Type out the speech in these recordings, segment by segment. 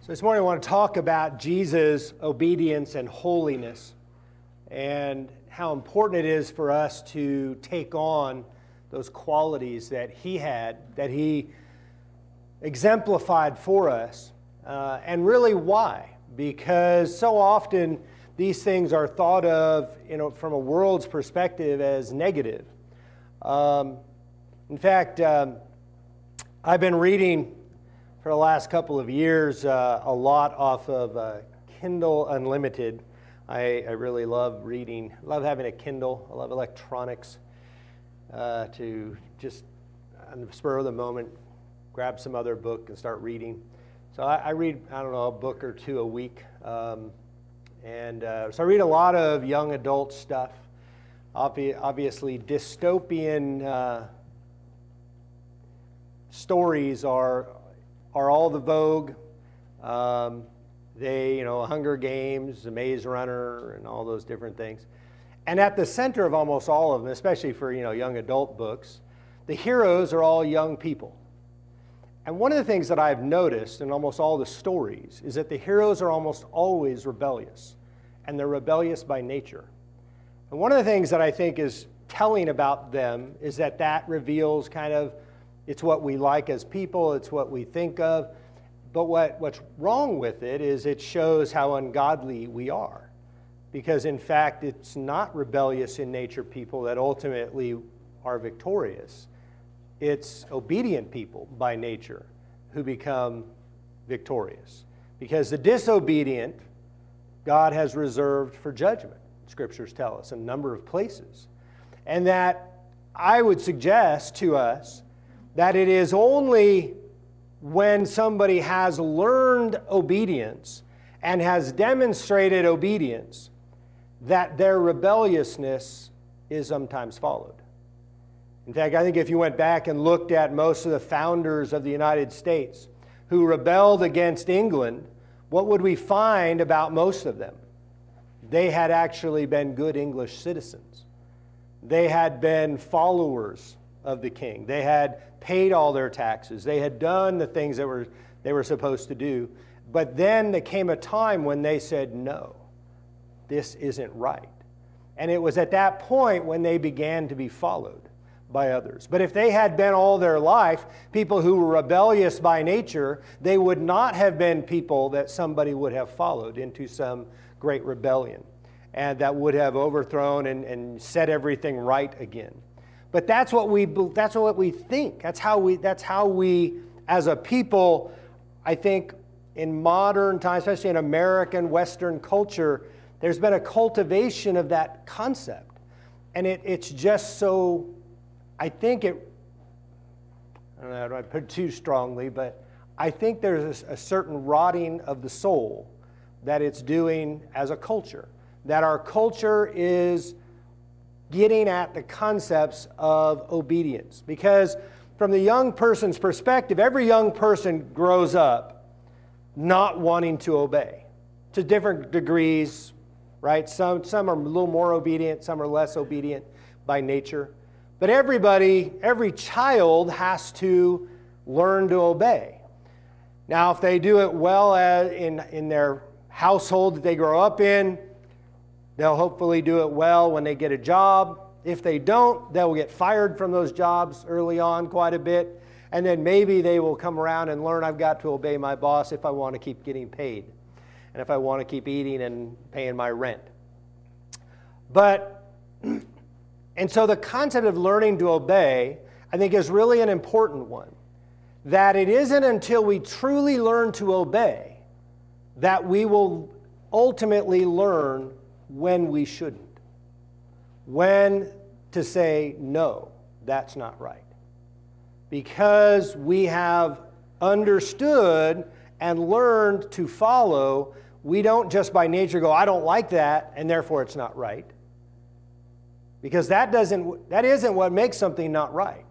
So this morning I want to talk about Jesus' obedience and holiness and how important it is for us to take on those qualities that he had, that he exemplified for us, and really why. Because so often these things are thought of, from a world's perspective as negative. In fact, I've been reading for the last couple of years a lot off of Kindle Unlimited. I really love reading, love having a Kindle. I love electronics to just, on the spur of the moment, grab some other book and start reading. So I read, a book or two a week. So I read a lot of young adult stuff. Obviously, dystopian stories are all the vogue. Hunger Games, The Maze Runner, and all those different things. And at the center of almost all of them, especially for young adult books, the heroes are all young people. And one of the things that I've noticed in almost all the stories is that the heroes are almost always rebellious, and they're rebellious by nature. And one of the things that I think is telling about them is that reveals it's what we like as people, it's what we think of. But what's wrong with it is it shows how ungodly we are. Because in fact, it's not rebellious in nature people that ultimately are victorious. It's obedient people by nature who become victorious. Because the disobedient, God has reserved for judgment, scriptures tell us, in a number of places. And that I would suggest to us that it is only when somebody has learned obedience and has demonstrated obedience that their rebelliousness is sometimes followed. In fact, I think if you went back and looked at most of the founders of the United States who rebelled against England, what would we find about most of them? They had actually been good English citizens. They had been followers of the king. They had paid all their taxes. They had done the things that they were supposed to do. But then there came a time when they said, no, this isn't right. And it was at that point when they began to be followed by others. But if they had been all their life people who were rebellious by nature, they would not have been people that somebody would have followed into some great rebellion and that would have overthrown and set everything right again. But that's what we think. That's how we, as a people, I think, in modern times, especially in American Western culture, there's been a cultivation of that concept, and it's just so. I think it. I don't know. I put it too strongly, but I think there's a certain rotting of the soul that it's doing as a culture. That our culture is getting at the concepts of obedience. Because from the young person's perspective, every young person grows up not wanting to obey to different degrees, right? Some are a little more obedient, some are less obedient by nature. But every child has to learn to obey. Now, if they do it well in their household that they grow up in, they'll hopefully do it well when they get a job. If they don't, they'll get fired from those jobs early on quite a bit. And then maybe they will come around and learn I've got to obey my boss if I want to keep getting paid. And if I want to keep eating and paying my rent. And so the concept of learning to obey, I think, is really an important one. That it isn't until we truly learn to obey that we will ultimately learn when we shouldn't. When to say, no, that's not right. Because we have understood and learned to follow, we don't just by nature go, I don't like that, and therefore it's not right. Because that isn't what makes something not right.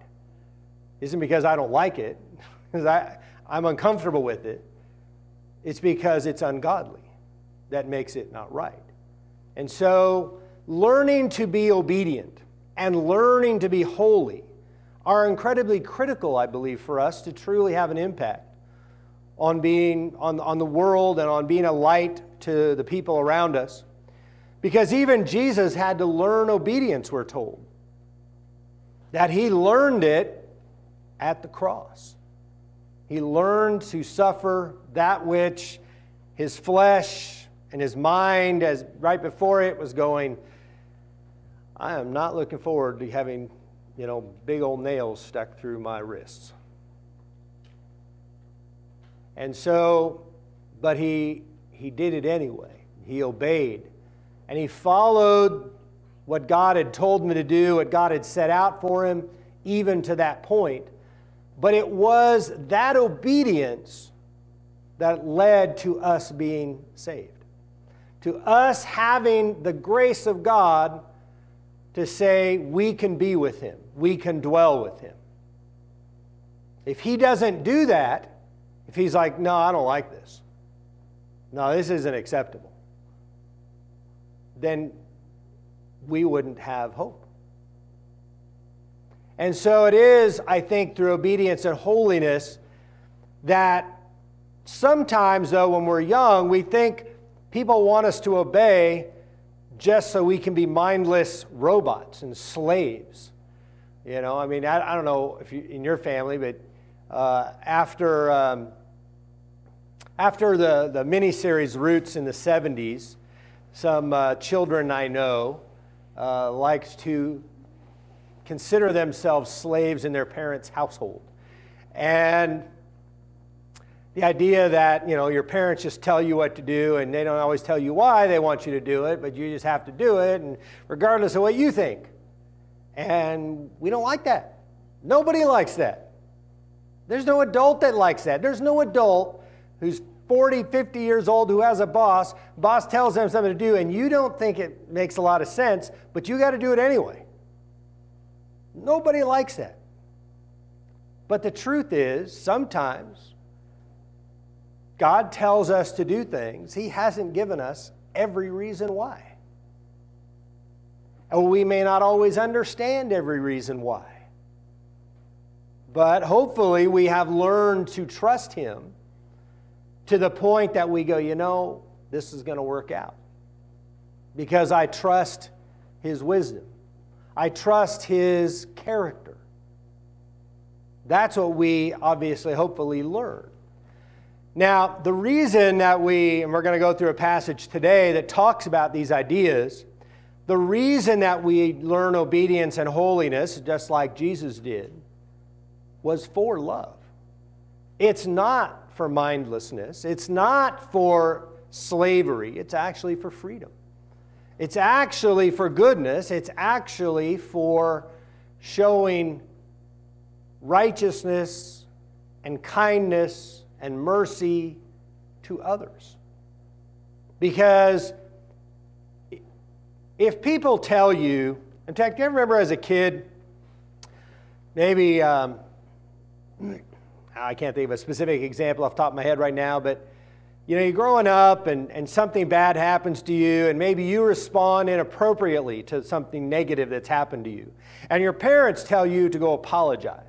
It isn't because I don't like it, because I'm uncomfortable with it. It's because it's ungodly that makes it not right. And so, learning to be obedient and learning to be holy are incredibly critical, I believe, for us to truly have an impact on being on the world and on being a light to the people around us. Because even Jesus had to learn obedience, we're told. That he learned it at the cross. He learned to suffer that which his flesh and his mind, as right before it, was going, I am not looking forward to having, big old nails stuck through my wrists. And so, but he did it anyway. He obeyed. And he followed what God had told him to do, what God had set out for him, even to that point. But it was that obedience that led to us being saved. To us having the grace of God to say we can be with him, we can dwell with him. If he doesn't do that, if he's like, no, I don't like this, no, this isn't acceptable, then we wouldn't have hope. And so it is, I think, through obedience and holiness that sometimes, though, when we're young, we think people want us to obey just so we can be mindless robots and slaves. I don't know if you, in your family, but after the miniseries Roots in the 70s, some children I know liked to consider themselves slaves in their parents' household. And the idea that, your parents just tell you what to do and they don't always tell you why they want you to do it, but you just have to do it, and regardless of what you think. And we don't like that. Nobody likes that. There's no adult that likes that. There's no adult who's 40, 50 years old who has a boss tells them something to do, and you don't think it makes a lot of sense, but you got to do it anyway. Nobody likes that. But the truth is, sometimes God tells us to do things. He hasn't given us every reason why. And we may not always understand every reason why. But hopefully we have learned to trust him to the point that we go, this is going to work out. Because I trust his wisdom. I trust his character. That's what we obviously, hopefully, learn. Now, the reason that and we're going to go through a passage today that talks about these ideas, the reason that we learn obedience and holiness, just like Jesus did, was for love. It's not for mindlessness. It's not for slavery. It's actually for freedom. It's actually for goodness. It's actually for showing righteousness and kindness and mercy to others. Because if people tell you, in fact, do you ever remember as a kid, maybe, I can't think of a specific example off the top of my head right now, but you're growing up and something bad happens to you, and maybe you respond inappropriately to something negative that's happened to you. And your parents tell you to go apologize.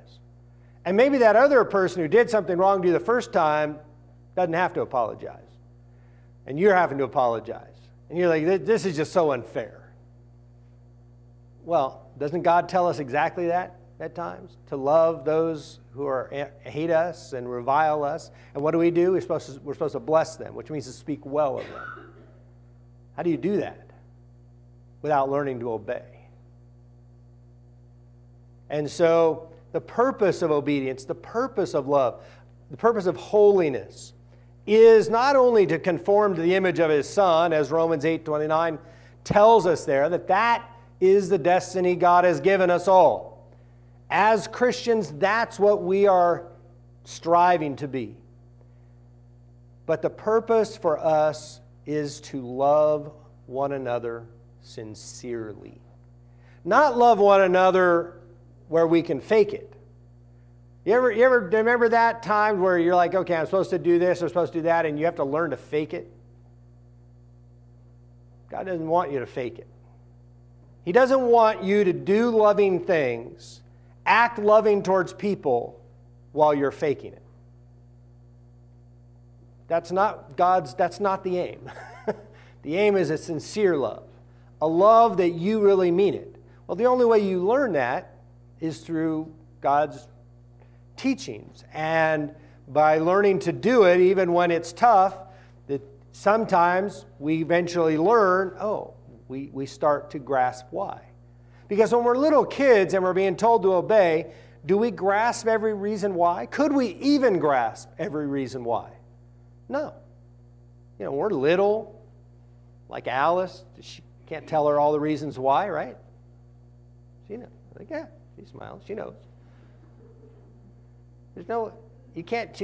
And maybe that other person who did something wrong to you the first time doesn't have to apologize. And you're having to apologize. And you're like, this is just so unfair. Well, doesn't God tell us exactly that at times? To love those who hate us and revile us. And what do? We're supposed to bless them, which means to speak well of them. How do you do that? Without learning to obey. And so the purpose of obedience, the purpose of love, the purpose of holiness is not only to conform to the image of his Son, as Romans 8:29 tells us there, that is the destiny God has given us all. As Christians, that's what we are striving to be. But the purpose for us is to love one another sincerely. Not love one another where we can fake it. You ever remember that time where you're like, okay, I'm supposed to do this or supposed to do that, and you have to learn to fake it? God doesn't want you to fake it. He doesn't want you to do loving things, act loving towards people while you're faking it. That's not the aim. The aim is a sincere love, a love that you really mean it. Well, the only way you learn that is through God's teachings, and by learning to do it even when it's tough, that sometimes we eventually learn, we start to grasp why. Because when we're little kids and we're being told to obey, do we grasp every reason why? Could we even grasp every reason why? No. We're little, like Alice. She can't tell her all the reasons why, right? She knows. Yeah, she smiles. She knows. She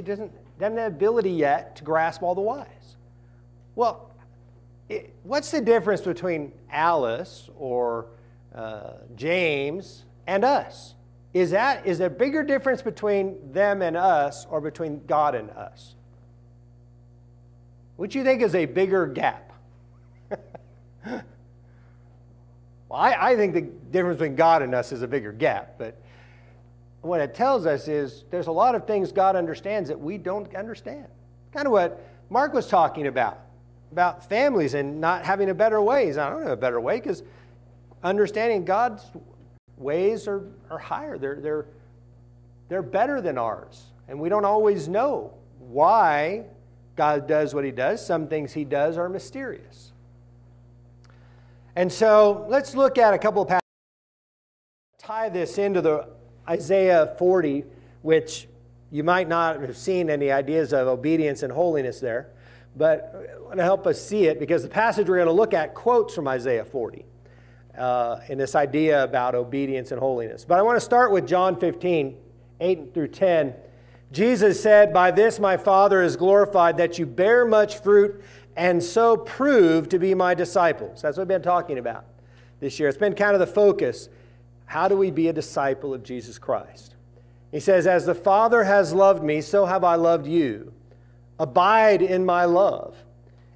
doesn't have the ability yet to grasp all the whys. Well, what's the difference between Alice or James and us? Is there a bigger difference between them and us, or between God and us? What do you think is a bigger gap? Well, I think the difference between God and us is a bigger gap, but what it tells us is there's a lot of things God understands that we don't understand. Kind of what Mark was talking about families and not having a better way. I don't have a better way, because understanding God's ways are higher. They're better than ours. And we don't always know why God does what he does. Some things he does are mysterious. And so let's look at a couple of passages. Tie this into the Isaiah 40, which you might not have seen any ideas of obedience and holiness there, but I want to help us see it, because the passage we're going to look at quotes from Isaiah 40 in this idea about obedience and holiness. But I want to start with John 15, 8 through 10. Jesus said, "By this my Father is glorified, that you bear much fruit and so prove to be my disciples." That's what we've been talking about this year. It's been kind of the focus. How do we be a disciple of Jesus Christ? He says, "As the Father has loved me, so have I loved you. Abide in my love.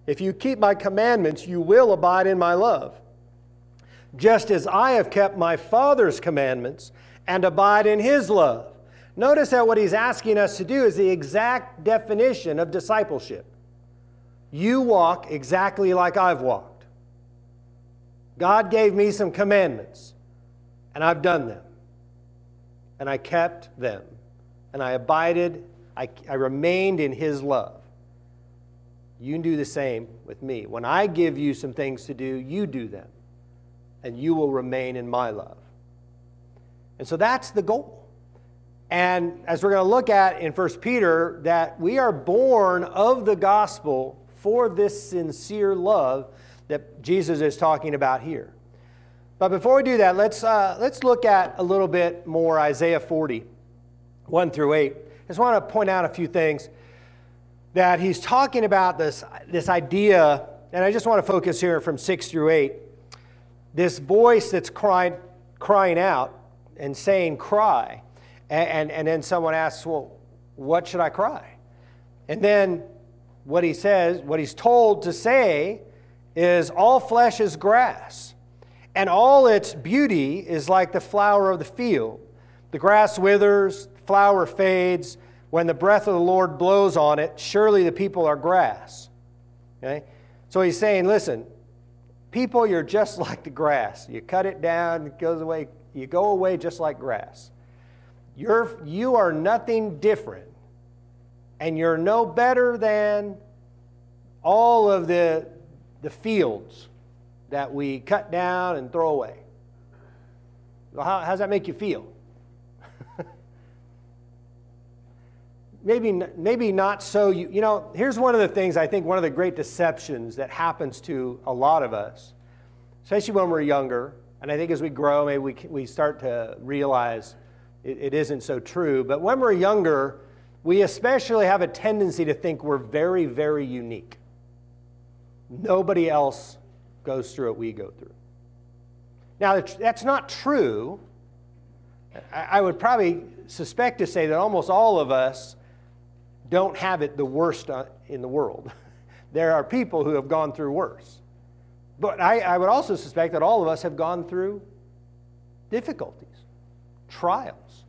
If you keep my commandments, you will abide in my love. Just as I have kept my Father's commandments and abide in his love." Notice that what he's asking us to do is the exact definition of discipleship. You walk exactly like I've walked. God gave me some commandments, and I've done them. And I kept them. And I abided, I remained in his love. You can do the same with me. When I give you some things to do, you do them. And you will remain in my love. And so that's the goal. And as we're going to look at in 1 Peter, that we are born of the gospel for this sincere love that Jesus is talking about here. But before we do that, let's look at a little bit more Isaiah 40, 1 through 8. I just want to point out a few things that he's talking about this idea, and I just want to focus here from 6 through 8. This voice that's crying out and saying, "Cry." And then someone asks, "Well, what should I cry?" And then what he says, what he's told to say is, "All flesh is grass, and all its beauty is like the flower of the field. The grass withers, the flower fades. When the breath of the Lord blows on it, surely the people are grass." Okay? So he's saying, listen, people, you're just like the grass. You cut it down, it goes away. You go away just like grass. You are nothing different, and you're no better than all of the fields that we cut down and throw away. Well, how does that make you feel? Maybe not so. Here's one of the things, I think one of the great deceptions that happens to a lot of us, especially when we're younger, and I think as we grow, maybe we start to realize it isn't so true. But when we're younger, we especially have a tendency to think we're very, very unique. Nobody else goes through what we go through. Now, that's not true. I would probably suspect to say that almost all of us don't have it the worst in the world. There are people who have gone through worse. But I would also suspect that all of us have gone through difficulties, trials,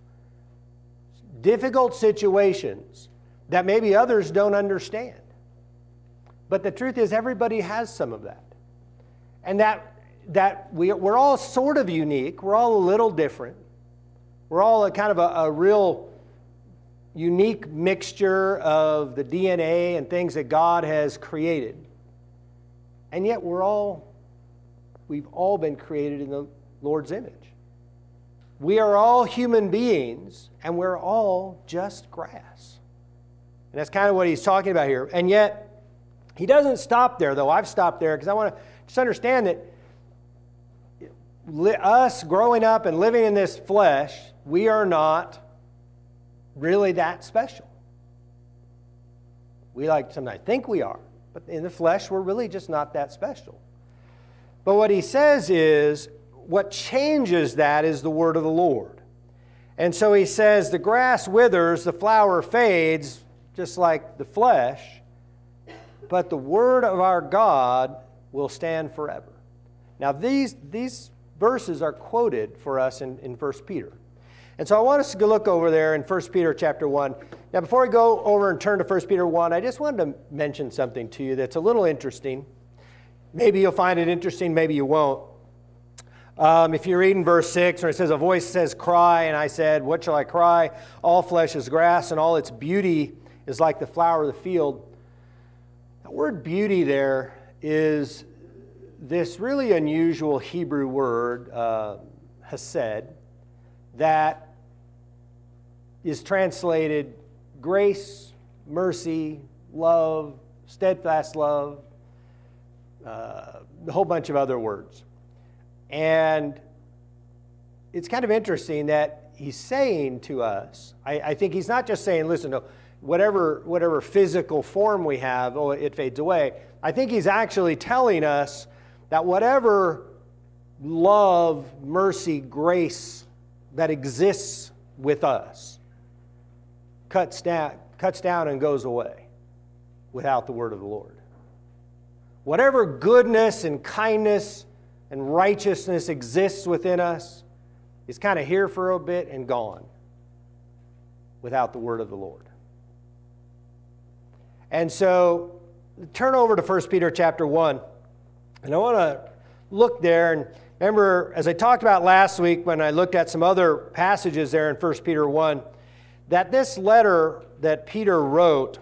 difficult situations that maybe others don't understand. But the truth is everybody has some of that. And we're all sort of unique. We're all a little different. We're all a real unique mixture of the DNA and things that God has created. And yet we've all been created in the Lord's image. We are all human beings, and we're all just grass. And that's kind of what he's talking about here. And yet, he doesn't stop there, though. I've stopped there because I want to just understand that us growing up and living in this flesh, we are not really that special. We sometimes think we are, but in the flesh, we're really just not that special. But what he says is, what changes that is the word of the Lord. And so he says, the grass withers, the flower fades, just like the flesh, but the word of our God will stand forever. Now these verses are quoted for us in 1 Peter. And so I want us to look over there in 1 Peter chapter 1. Now before we go over and turn to 1 Peter 1, I just wanted to mention something to you that's a little interesting. Maybe you'll find it interesting, maybe you won't. If you read in verse 6, where it says, a voice says, cry, and I said, what shall I cry? All flesh is grass, and all its beauty is like the flower of the field. The word beauty there is this really unusual Hebrew word, hesed, that is translated grace, mercy, love, steadfast love, a whole bunch of other words. And it's kind of interesting that he's saying to us, I think he's not just saying, listen, no, whatever physical form we have, it fades away. I think he's actually telling us that whatever love, mercy, grace that exists with us cuts down and goes away without the word of the Lord. Whatever goodness and kindness and righteousness exists within us is kind of here for a bit and gone without the word of the Lord. And so turn over to 1 Peter chapter 1. And I want to look there. And remember, as I talked about last week when I looked at some other passages there in 1 Peter 1, that this letter that Peter wrote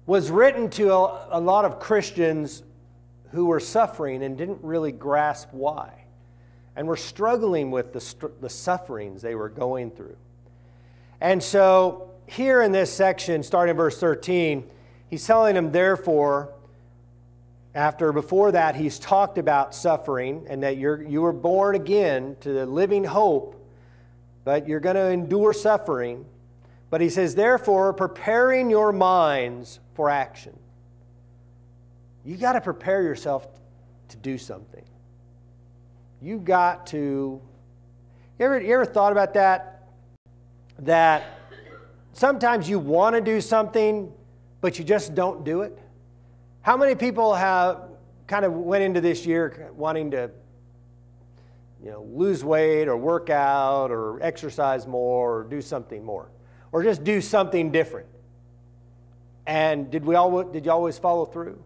was written to a lot of Christians who were suffering and didn't really grasp why, and were struggling with the sufferings they were going through. And so here in this section, starting in verse 13, he's telling them, therefore, before that, he's talked about suffering and that you were born again to the living hope, but you're going to endure suffering. But he says, therefore, preparing your minds for action. You got to prepare yourself to do something. You got to... You ever thought about that? That sometimes you want to do something, but you just don't do it? How many people have kind of went into this year wanting to, lose weight or work out or exercise more or do something more? Or just do something different? And did you always follow through?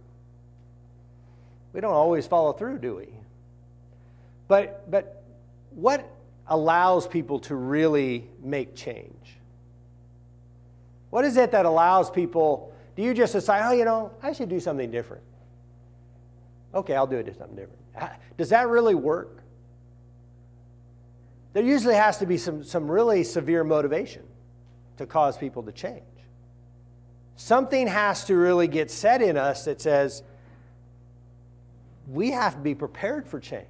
We don't always follow through, do we? But what allows people to really make change? What is it that allows people? Do you just decide, I should do something different? Okay, I'll do something different. Does that really work? There usually has to be some really severe motivation to cause people to change. Something has to really get said in us that says we have to be prepared for change.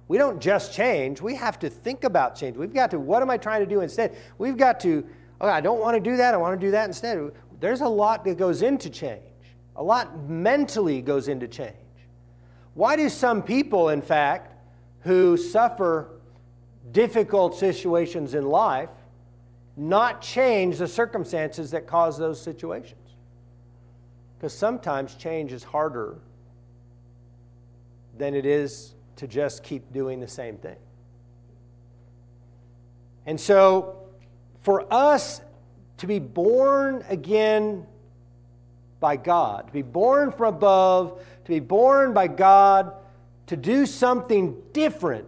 We don't just change. We have to think about change. We've got to, what am I trying to do instead? We've got to, I don't want to do that. I want to do that instead. There's a lot that goes into change. A lot mentally goes into change. Why do some people, in fact, who suffer difficult situations in life not change the circumstances that cause those situations? Because sometimes change is harder than it is to just keep doing the same thing. And so for us to be born again by God, to be born from above, to be born by God, to do something different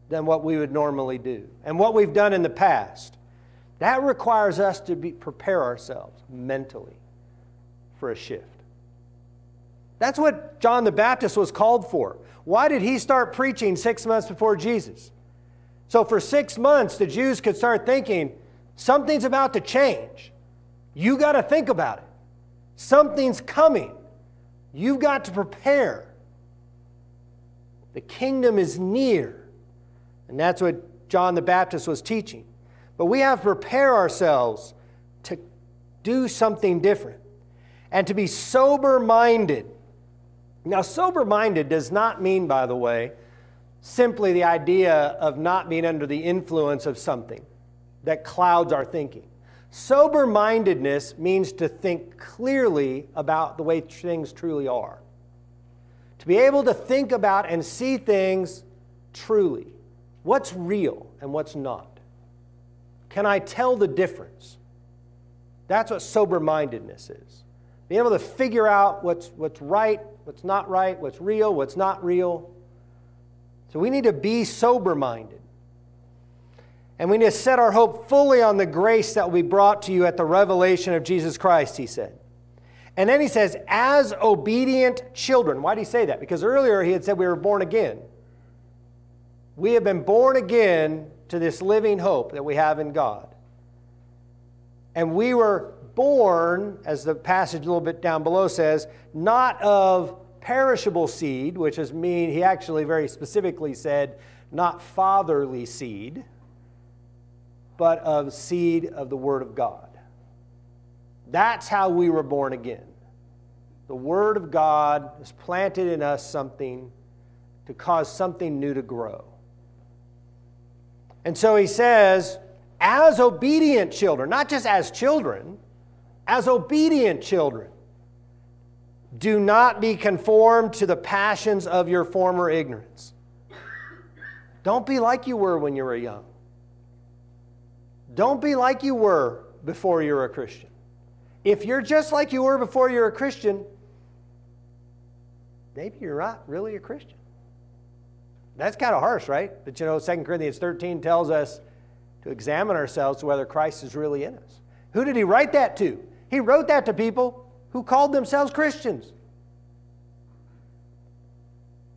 than what we would normally do and what we've done in the past. That requires us to prepare ourselves mentally for a shift. That's what John the Baptist was called for. Why did he start preaching 6 months before Jesus? So for 6 months, the Jews could start thinking, something's about to change. You got to think about it. Something's coming. You've got to prepare. The kingdom is near. And that's what John the Baptist was teaching. But we have to prepare ourselves to do something different and to be sober-minded. Now, sober-minded does not mean, by the way, simply the idea of not being under the influence of something that clouds our thinking. Sober-mindedness means to think clearly about the way things truly are. To be able to think about and see things truly. What's real and what's not? Can I tell the difference? That's what sober-mindedness is. Being able to figure out what's right, what's not right, what's real, what's not real. So we need to be sober-minded. And we need to set our hope fully on the grace that will be brought to you at the revelation of Jesus Christ, he said. And then he says, as obedient children. Why did he say that? Because earlier he had said we were born again. We have been born again to this living hope that we have in God. And we were born, as the passage a little bit down below says, not of perishable seed, which is he actually very specifically said, not fatherly seed, but of seed of the Word of God. That's how we were born again. The Word of God has planted in us something to cause something new to grow. And so he says, as obedient children, not just as children, as obedient children, do not be conformed to the passions of your former ignorance. Don't be like you were when you were young. Don't be like you were before you were a Christian. If you're just like you were before you were a Christian, maybe you're not really a Christian. That's kind of harsh, right? But 2 Corinthians 13 tells us to examine ourselves whether Christ is really in us. Who did he write that to? He wrote that to people who called themselves Christians.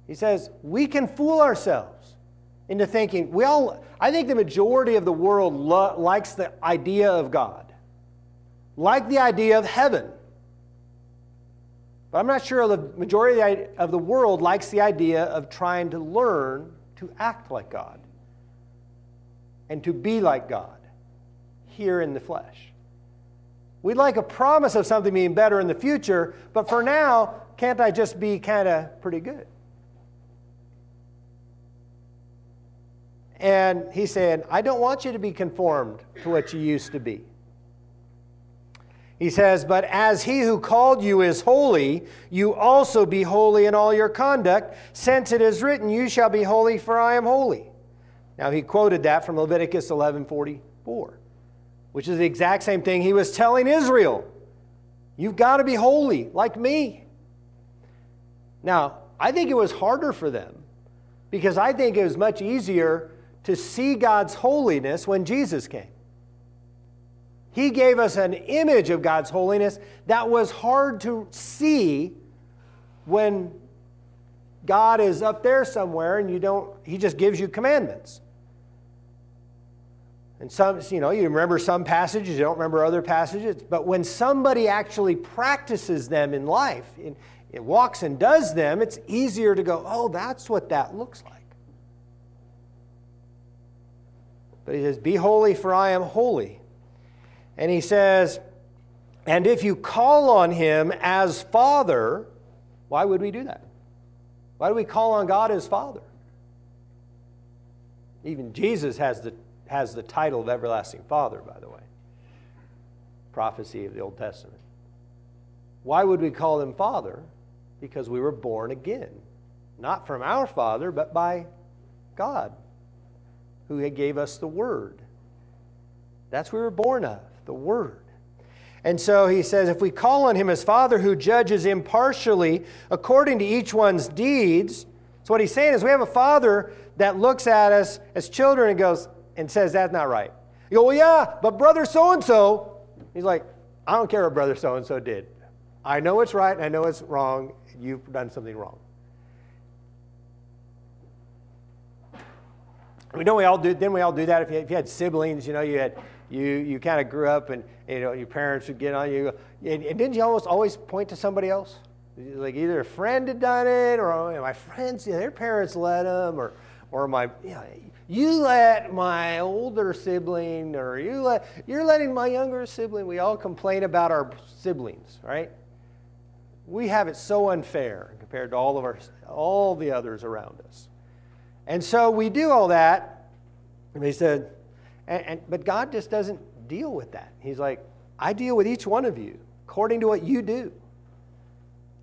He says, we can fool ourselves into thinking, I think the majority of the world likes the idea of God, like the idea of heaven. But I'm not sure the majority of the world likes the idea of trying to learn to act like God and to be like God here in the flesh. We'd like a promise of something being better in the future, but for now, can't I just be kind of pretty good? And he said, I don't want you to be conformed to what you used to be. He says, but as he who called you is holy, you also be holy in all your conduct, since it is written, you shall be holy, for I am holy. Now he quoted that from Leviticus 11:44, which is the exact same thing he was telling Israel. You've got to be holy like me. Now, I think it was harder for them because I think it was much easier to see God's holiness when Jesus came. He gave us an image of God's holiness that was hard to see when God is up there somewhere and he just gives you commandments. And some, you remember some passages, you don't remember other passages, but when somebody actually practices them in life, it walks and does them, it's easier to go, oh, that's what that looks like. But he says, be holy, for I am holy. And he says, and if you call on him as Father, why would we do that? Why do we call on God as Father? Even Jesus has the title of everlasting Father, by the way. Prophecy of the Old Testament. Why would we call him Father? Because we were born again. Not from our Father, but by God, who gave us the Word. That's what we were born of. the Word. And so he says, if we call on him as Father who judges impartially according to each one's deeds. So what he's saying is we have a Father that looks at us as children and goes and says, that's not right. You go, well, yeah, but brother so-and-so. He's like, I don't care what brother so-and-so did. I know it's right and I know it's wrong. You've done something wrong. We know we all do. Then we all do that. If you had siblings, you kind of grew up and your parents would get on you. And didn't you almost always point to somebody else? Like either a friend had done it, or my friends, their parents let them, or my, you let my older sibling, or you're letting my younger sibling. We all complain about our siblings, right? We have it so unfair compared to all the others around us. And so we do all that. And he said, but God just doesn't deal with that. He's like, I deal with each one of you according to what you do.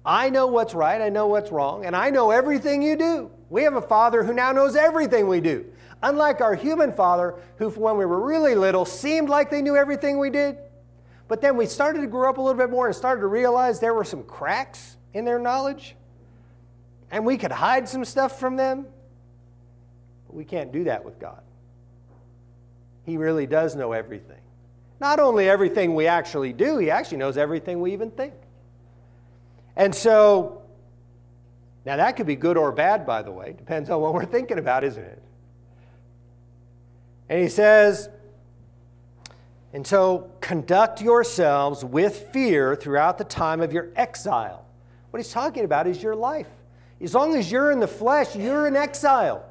I know what's right, I know what's wrong, and I know everything you do. We have a Father who now knows everything we do. Unlike our human father, who when we were really little seemed like they knew everything we did. But then we started to grow up a little bit more and started to realize there were some cracks in their knowledge. And we could hide some stuff from them. But we can't do that with God. He really does know everything. Not only everything we actually do, he actually knows everything we even think. And so, now that could be good or bad, by the way. Depends on what we're thinking about, isn't it? And he says, and so conduct yourselves with fear throughout the time of your exile. What he's talking about is your life. As long as you're in the flesh, you're in exile.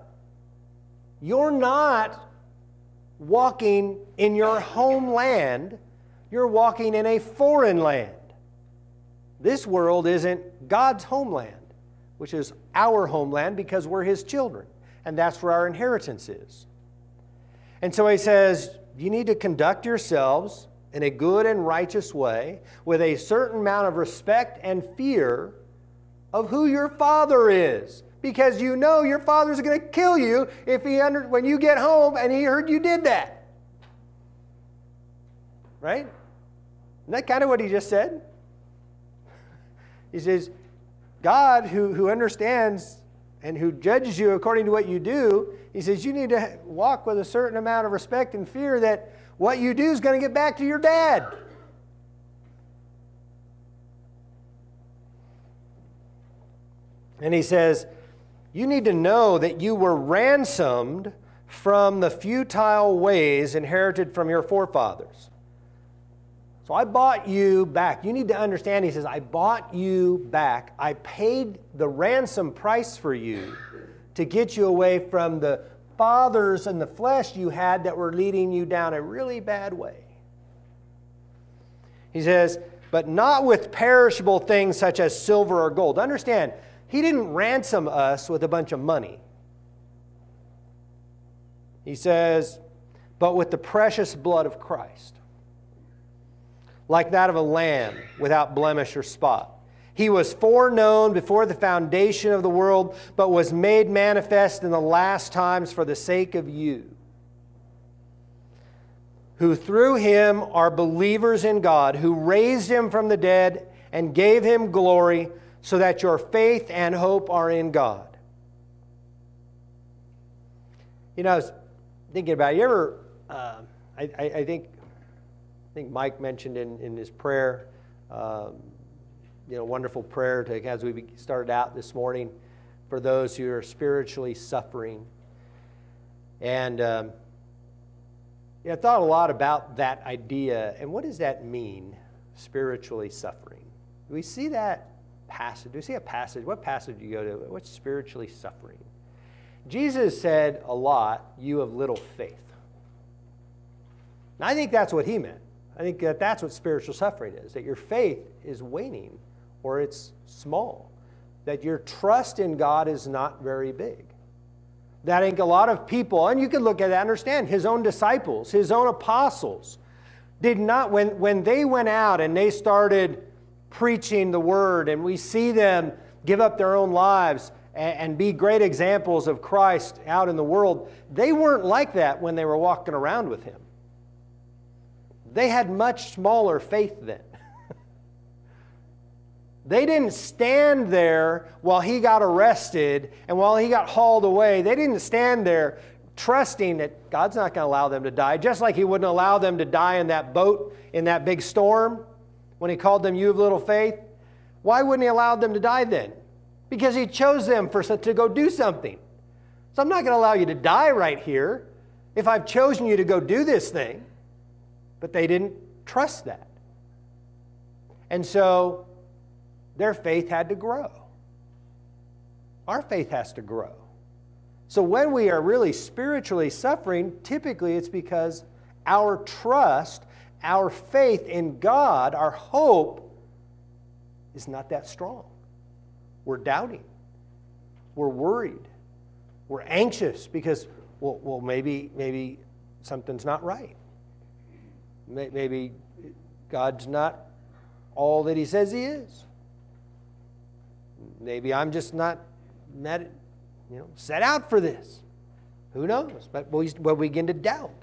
You're not walking in your homeland. You're walking in a foreign land. This world isn't God's homeland, which is our homeland because we're his children. And that's where our inheritance is. And so he says, you need to conduct yourselves in a good and righteous way with a certain amount of respect and fear of who your Father is. Because you know your Father's going to kill you if when you get home and he heard you did that. Right? Isn't that kind of what he just said? He says, God, who understands and who judges you according to what you do, he says you need to walk with a certain amount of respect and fear that what you do is going to get back to your dad. And he says, you need to know that you were ransomed from the futile ways inherited from your forefathers. So I bought you back. You need to understand, he says, I bought you back. I paid the ransom price for you to get you away from the fathers in the flesh you had that were leading you down a really bad way. He says, but not with perishable things such as silver or gold. Understand, he didn't ransom us with a bunch of money. He says, but with the precious blood of Christ, like that of a lamb without blemish or spot. He was foreknown before the foundation of the world, but was made manifest in the last times for the sake of you, who through him are believers in God, who raised him from the dead and gave him glory, so that your faith and hope are in God. You know, I was thinking about it. You ever, I think Mike mentioned in his prayer, wonderful prayer as we started out this morning for those who are spiritually suffering. And I thought a lot about that idea. And what does that mean, spiritually suffering? Do we see that passage? Do we see a passage? What passage do you go to? What's spiritually suffering? Jesus said a lot, you of little faith. And I think that's what he meant. I think that's what spiritual suffering is, that your faith is waning or it's small, that your trust in God is not very big. That I think a lot of people, and you can look at that and understand, his own disciples, his own apostles, did not, when they went out and they started preaching the word, and we see them give up their own lives and be great examples of Christ out in the world, they weren't like that when they were walking around with him. they had much smaller faith then. They didn't stand there while he got arrested and while he got hauled away. They didn't stand there trusting that God's not going to allow them to die, just like he wouldn't allow them to die in that boat in that big storm when he called them, you of little faith. Why wouldn't he allow them to die then? Because he chose them to go do something. So I'm not going to allow you to die right here if I've chosen you to go do this thing. But they didn't trust that. And so their faith had to grow. Our faith has to grow. So when we are really spiritually suffering, typically it's because our trust, our faith in God, our hope is not that strong. We're doubting. We're worried. We're anxious because, well, maybe something's not right. Maybe God's not all that he says he is. Maybe I'm just not set out for this. Who knows? But we begin to doubt.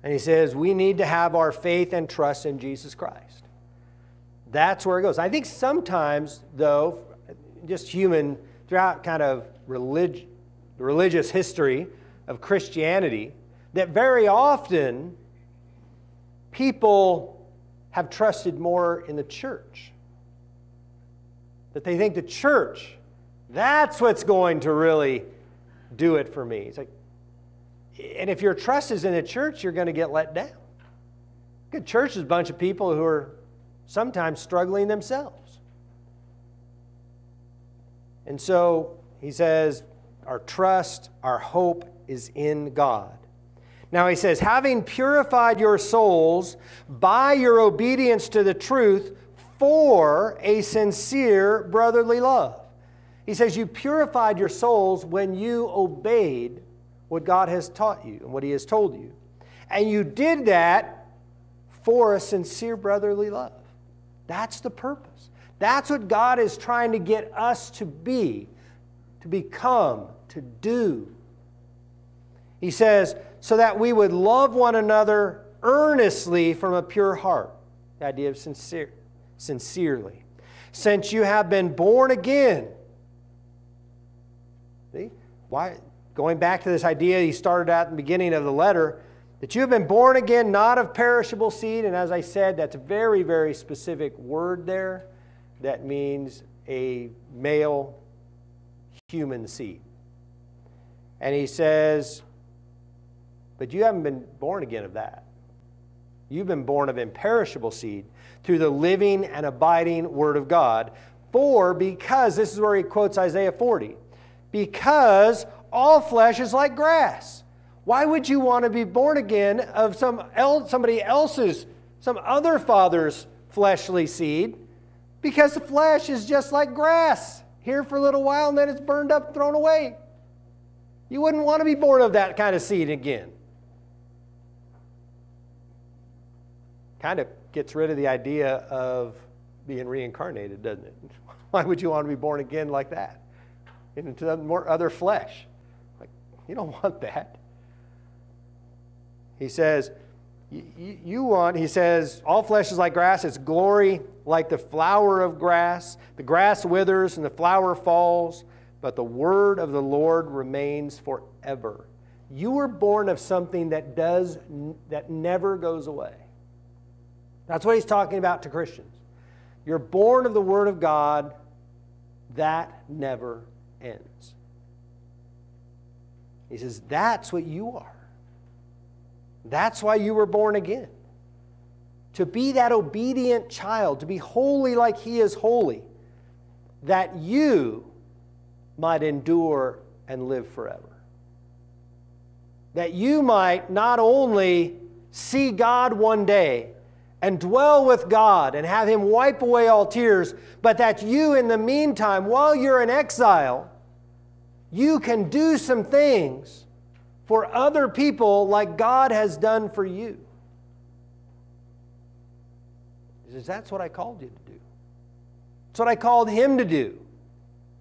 And he says we need to have our faith and trust in Jesus Christ. That's where it goes. I think sometimes, though, just human, throughout kind of the religious history of Christianity, that very often people have trusted more in the church. That they think the church, that's what's going to really do it for me. It's like, and if your trust is in the church, you're going to get let down. Good church is a bunch of people who are sometimes struggling themselves. And so he says, our trust, our hope is in God. Now he says, having purified your souls by your obedience to the truth for a sincere brotherly love. He says, you purified your souls when you obeyed what God has taught you and what he has told you. And you did that for a sincere brotherly love. That's the purpose. That's what God is trying to get us to be, to become, to do. He says, so that we would love one another earnestly from a pure heart. The idea of sincerely. Since you have been born again. See? Why? Going back to this idea he started at the beginning of the letter, that you have been born again, not of perishable seed. And as I said, that's a very, very specific word there. That means a male human seed. And he says, but you haven't been born again of that. You've been born of imperishable seed through the living and abiding Word of God. Because, this is where he quotes Isaiah 40, because all flesh is like grass. Why would you want to be born again of somebody else's, some other father's fleshly seed? Because the flesh is just like grass, here for a little while and then it's burned up and thrown away. You wouldn't want to be born of that kind of seed again. Kind of gets rid of the idea of being reincarnated, doesn't it? Why would you want to be born again like that? Into more other flesh. Like, you don't want that. He says, he says, all flesh is like grass, its glory like the flower of grass. The grass withers and the flower falls, but the word of the Lord remains forever. You were born of something that never goes away. That's what he's talking about to Christians. You're born of the Word of God that never ends. He says, that's what you are. That's why you were born again. To be that obedient child, to be holy like he is holy, that you might endure and live forever. That you might not only see God one day and dwell with God and have him wipe away all tears, but that you in the meantime, while you're in exile, you can do some things for other people like God has done for you. He says, that's what I called you to do. That's what I called him to do.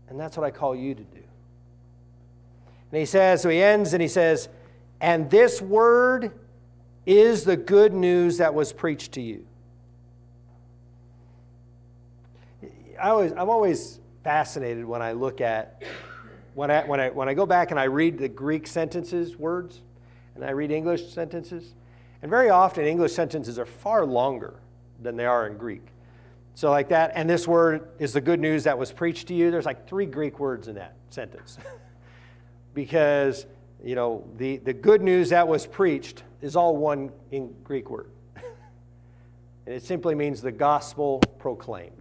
And that's what I call you to do. And he says, so he ends and he says, and this word is the good news that was preached to you. I'm always fascinated when I look at, when I go back and I read the Greek sentences, words, and I read English sentences, and very often English sentences are far longer than they are in Greek. So like that, and this word is the good news that was preached to you. There's like 3 Greek words in that sentence. Because, you know, the good news that was preached is all one in Greek word. And it simply means the gospel proclaimed.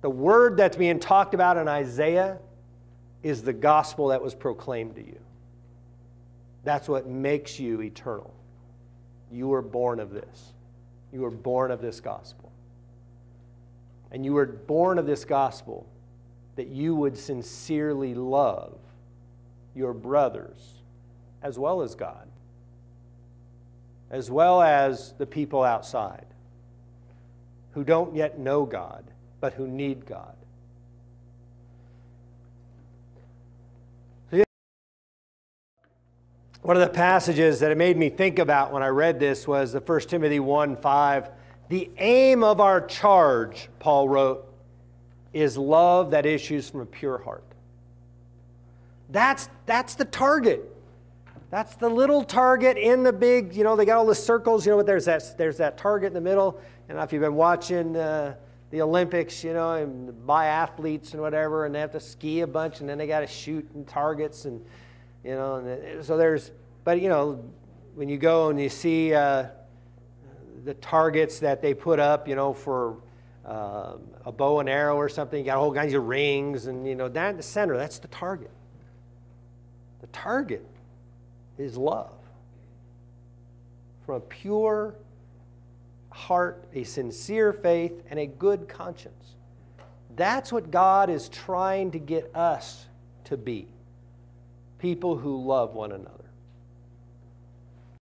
The word that's being talked about in Isaiah is the gospel that was proclaimed to you. That's what makes you eternal. You were born of this. You were born of this gospel. And you were born of this gospel that you would sincerely love your brothers as well as God, as well as the people outside who don't yet know God, but who need God. One of the passages that it made me think about when I read this was the 1 Timothy 1:5. The aim of our charge, Paul wrote, is love that issues from a pure heart. That's the target. That's the little target in the big, you know, they got all the circles, you know, but there's that target in the middle. And if you've been watching the Olympics, you know, and biathletes and whatever, and they have to ski a bunch, and then they got to shoot in targets, and you know, and so there's, but you know, when you go and you see the targets that they put up, you know, for a bow and arrow or something, you got all kinds of rings, and you know, that in the center, that's the target. The target is love from a pure heart, a sincere faith, and a good conscience. That's what God is trying to get us to be. People who love one another.